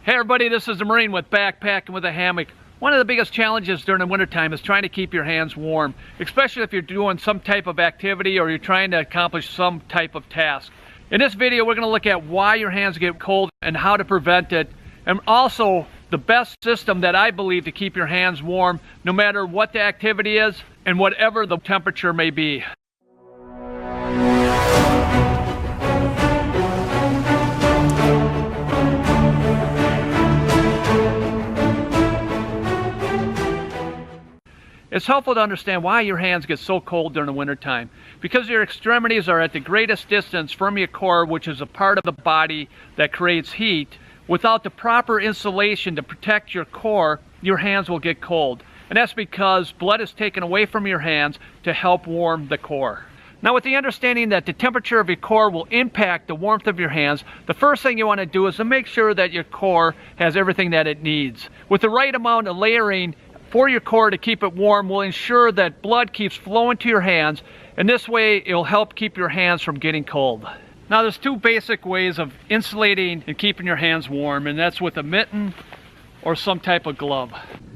Hey everybody, this is the Marine with Backpacking with a Hammock. One of the biggest challenges during the wintertime is trying to keep your hands warm, especially if you're doing some type of activity or you're trying to accomplish some type of task. In this video, we're going to look at why your hands get cold and how to prevent it, and also the best system that I believe to keep your hands warm no matter what the activity is and whatever the temperature may be. It's helpful to understand why your hands get so cold during the wintertime. Because your extremities are at the greatest distance from your core, which is a part of the body that creates heat. Without the proper insulation to protect your core, your hands will get cold. And that's because blood is taken away from your hands to help warm the core. Now, with the understanding that the temperature of your core will impact the warmth of your hands, the first thing you want to do is to make sure that your core has everything that it needs. With the right amount of layering for your core to keep it warm will ensure that blood keeps flowing to your hands, and this way it'll help keep your hands from getting cold. Now, there's two basic ways of insulating and keeping your hands warm, and that's with a mitten or some type of glove.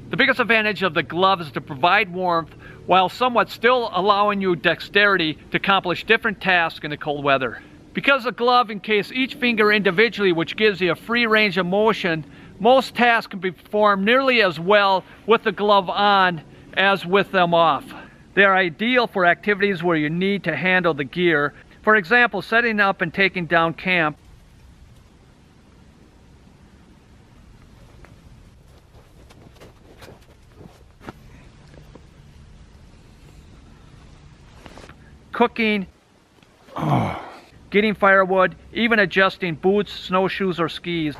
The biggest advantage of the glove is to provide warmth while somewhat still allowing you dexterity to accomplish different tasks in the cold weather. Because the glove encases each finger individually, which gives you a free range of motion, most tasks can be performed nearly as well with the glove on as with them off. They are ideal for activities where you need to handle the gear. For example, setting up and taking down camp, cooking, getting firewood, even adjusting boots, snowshoes, or skis.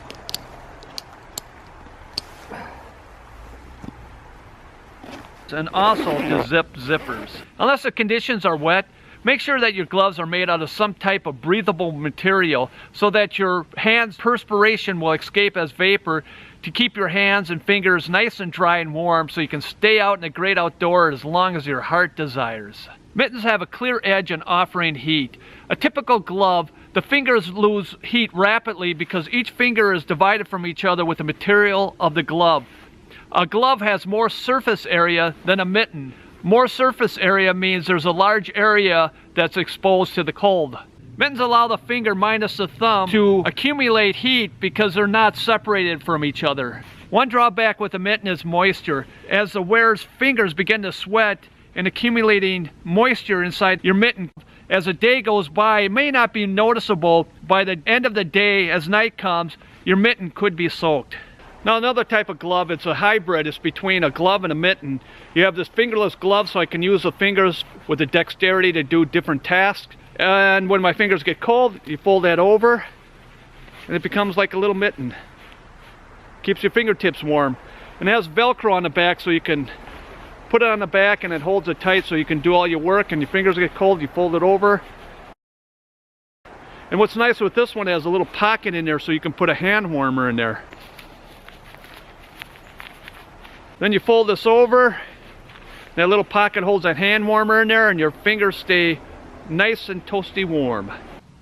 And also to zip zippers. Unless the conditions are wet, make sure that your gloves are made out of some type of breathable material so that your hands' perspiration will escape as vapor to keep your hands and fingers nice and dry and warm so you can stay out in the great outdoors as long as your heart desires. Mittens have a clear edge in offering heat. A typical glove, the fingers lose heat rapidly because each finger is divided from each other with the material of the glove. A glove has more surface area than a mitten. More surface area means there's a large area that's exposed to the cold. Mittens allow the finger minus the thumb to accumulate heat because they're not separated from each other. One drawback with a mitten is moisture. As the wearer's fingers begin to sweat and accumulating moisture inside your mitten, as the day goes by, it may not be noticeable. By the end of the day, as night comes, your mitten could be soaked. Now, another type of glove, it's a hybrid. It's between a glove and a mitten. You have this fingerless glove, so I can use the fingers with the dexterity to do different tasks. And when my fingers get cold, you fold that over, and it becomes like a little mitten. Keeps your fingertips warm. And it has Velcro on the back, so you can put it on the back, and it holds it tight so you can do all your work, and your fingers get cold, you fold it over. And what's nice with this one, it has a little pocket in there so you can put a hand warmer in there. Then you fold this over, that little pocket holds that hand warmer in there, and your fingers stay nice and toasty warm.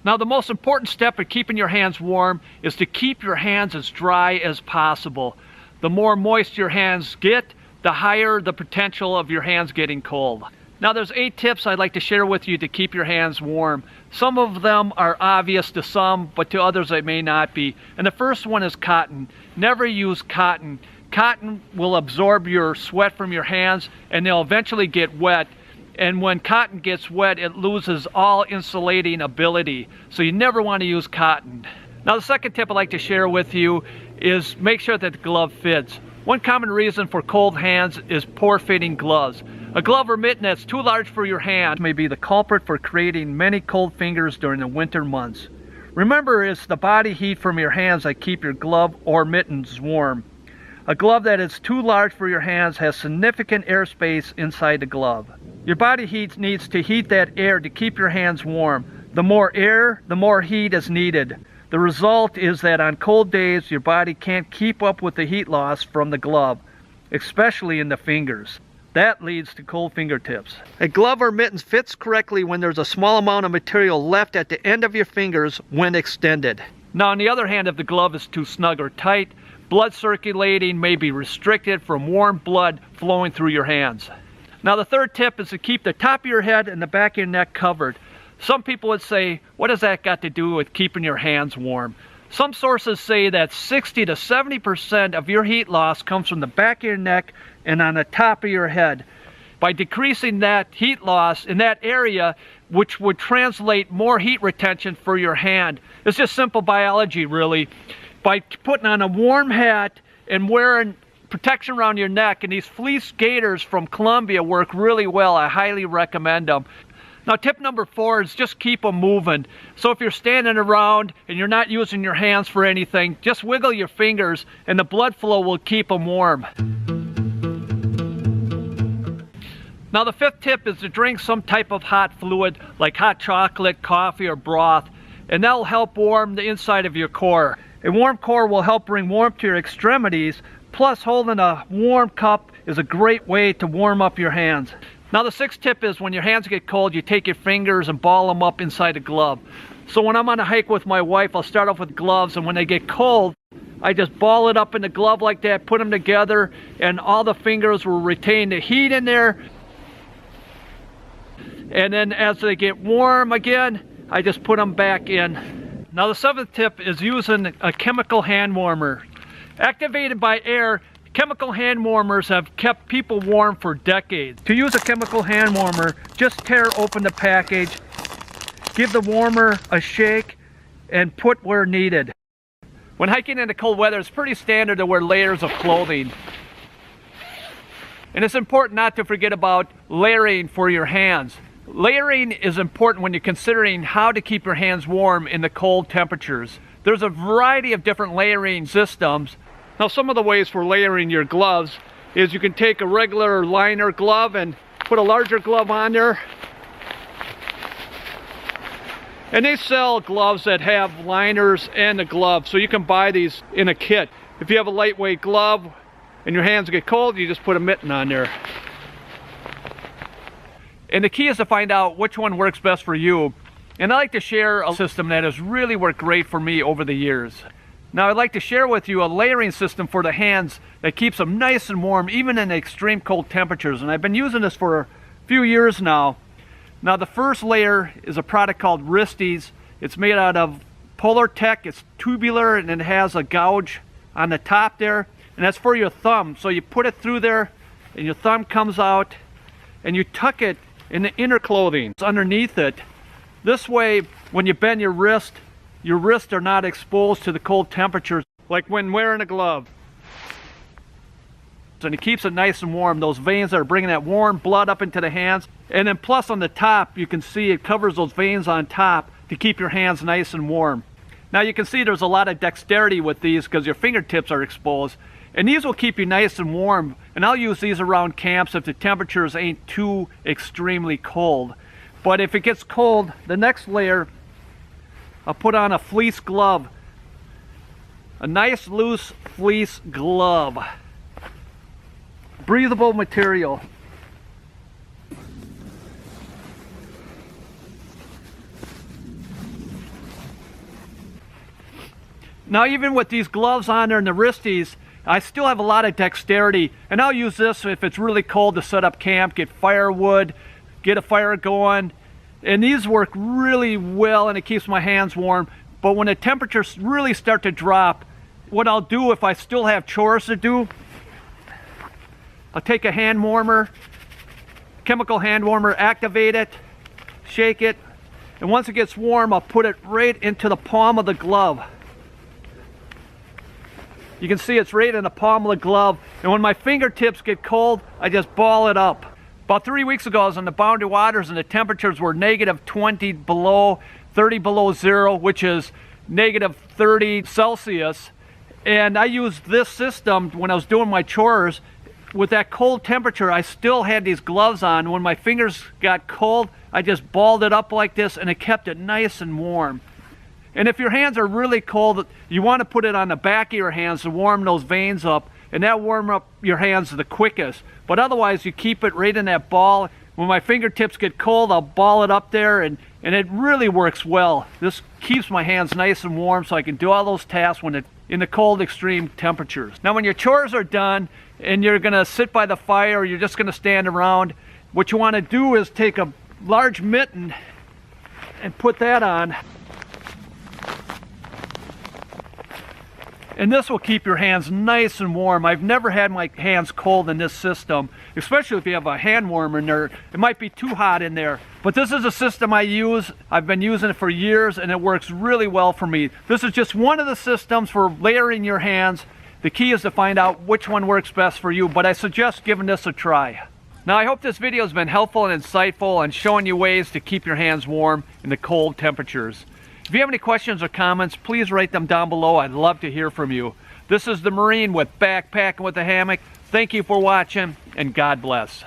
Now, the most important step in keeping your hands warm is to keep your hands as dry as possible. The more moist your hands get, the higher the potential of your hands getting cold. Now, there's 8 tips I'd like to share with you to keep your hands warm. Some of them are obvious to some, but to others they may not be. And the first one is cotton. Never use cotton. Cotton will absorb your sweat from your hands, and they'll eventually get wet. And when cotton gets wet, it loses all insulating ability. So you never want to use cotton. Now, the second tip I'd like to share with you is make sure that the glove fits. One common reason for cold hands is poor fitting gloves. A glove or mitten that's too large for your hand may be the culprit for creating many cold fingers during the winter months. Remember, it's the body heat from your hands that keep your glove or mittens warm. A glove that is too large for your hands has significant airspace inside the glove. Your body heat needs to heat that air to keep your hands warm. The more air, the more heat is needed. The result is that on cold days, your body can't keep up with the heat loss from the glove, especially in the fingers. That leads to cold fingertips. A glove or mittens fits correctly when there's a small amount of material left at the end of your fingers when extended. Now, on the other hand, if the glove is too snug or tight, blood circulating may be restricted from warm blood flowing through your hands. Now the third tip is to keep the top of your head and the back of your neck covered. Some people would say, what does that got to do with keeping your hands warm? Some sources say that 60 to 70% of your heat loss comes from the back of your neck and on the top of your head. By decreasing that heat loss in that area, which would translate more heat retention for your hand. It's just simple biology, really. By putting on a warm hat and wearing protection around your neck, and these fleece gaiters from Columbia work really well. I highly recommend them. Now tip number 4 is just keep them moving. So if you're standing around and you're not using your hands for anything, just wiggle your fingers and the blood flow will keep them warm. Now the 5th tip is to drink some type of hot fluid like hot chocolate, coffee, or broth, and that will help warm the inside of your core. A warm core will help bring warmth to your extremities, plus holding a warm cup is a great way to warm up your hands. Now the 6th tip is when your hands get cold, you take your fingers and ball them up inside a glove. So when I'm on a hike with my wife, I'll start off with gloves, and when they get cold, I just ball it up in the glove like that, put them together, and all the fingers will retain the heat in there. And then as they get warm again, I just put them back in. Now the 7th tip is using a chemical hand warmer. Activated by air, chemical hand warmers have kept people warm for decades. To use a chemical hand warmer, just tear open the package, give the warmer a shake, and put where needed. When hiking in the cold weather, it's pretty standard to wear layers of clothing. And it's important not to forget about layering for your hands. Layering is important when you're considering how to keep your hands warm in the cold temperatures. There's a variety of different layering systems. Now some of the ways for layering your gloves is you can take a regular liner glove and put a larger glove on there. And they sell gloves that have liners and a glove, so you can buy these in a kit. If you have a lightweight glove and your hands get cold, you just put a mitten on there. And the key is to find out which one works best for you. And I like to share a system that has really worked great for me over the years. Now I'd like to share with you a layering system for the hands that keeps them nice and warm even in extreme cold temperatures. And I've been using this for a few years now. Now the first layer is a product called Wristies. It's made out of Polar Tech. It's tubular and it has a gouge on the top there. And that's for your thumb. So you put it through there and your thumb comes out and you tuck it in the inner clothing. It's underneath it. This way, when you bend your wrists are not exposed to the cold temperatures like when wearing a glove. And it keeps it nice and warm. Those veins that are bringing that warm blood up into the hands. And then plus on the top, you can see it covers those veins on top to keep your hands nice and warm. Now you can see there's a lot of dexterity with these because your fingertips are exposed. And these will keep you nice and warm. And I'll use these around camps if the temperatures ain't too extremely cold. But if it gets cold, the next layer, I'll put on a fleece glove. A nice loose fleece glove. Breathable material. Now even with these gloves on there and the wristies, I still have a lot of dexterity, and I'll use this if it's really cold to set up camp, get firewood, get a fire going. And these work really well and it keeps my hands warm. But when the temperatures really start to drop, what I'll do if I still have chores to do, I'll take a hand warmer, chemical hand warmer, activate it, shake it, and once it gets warm, I'll put it right into the palm of the glove. You can see it's right in the palm of the glove, and when my fingertips get cold, I just ball it up. About 3 weeks ago, I was in the Boundary Waters and the temperatures were -20 below, 30 below zero, which is -30 Celsius. And I used this system when I was doing my chores. With that cold temperature, I still had these gloves on. When my fingers got cold, I just balled it up like this and it kept it nice and warm. And if your hands are really cold, you want to put it on the back of your hands to warm those veins up, and that warm up your hands the quickest. But otherwise, you keep it right in that ball. When my fingertips get cold, I'll ball it up there, and it really works well. This keeps my hands nice and warm so I can do all those tasks when the in the cold extreme temperatures. Now when your chores are done and you're gonna sit by the fire or you're just gonna stand around, what you wanna do is take a large mitten and put that on. And this will keep your hands nice and warm. I've never had my hands cold in this system, especially if you have a hand warmer in there. It might be too hot in there. But this is a system I use. I've been using it for years and it works really well for me. This is just one of the systems for layering your hands. The key is to find out which one works best for you, but I suggest giving this a try. Now I hope this video has been helpful and insightful and showing you ways to keep your hands warm in the cold temperatures. If you have any questions or comments, please write them down below. I'd love to hear from you. This is the Marine with Backpacking with a Hammock. Thank you for watching, and God bless.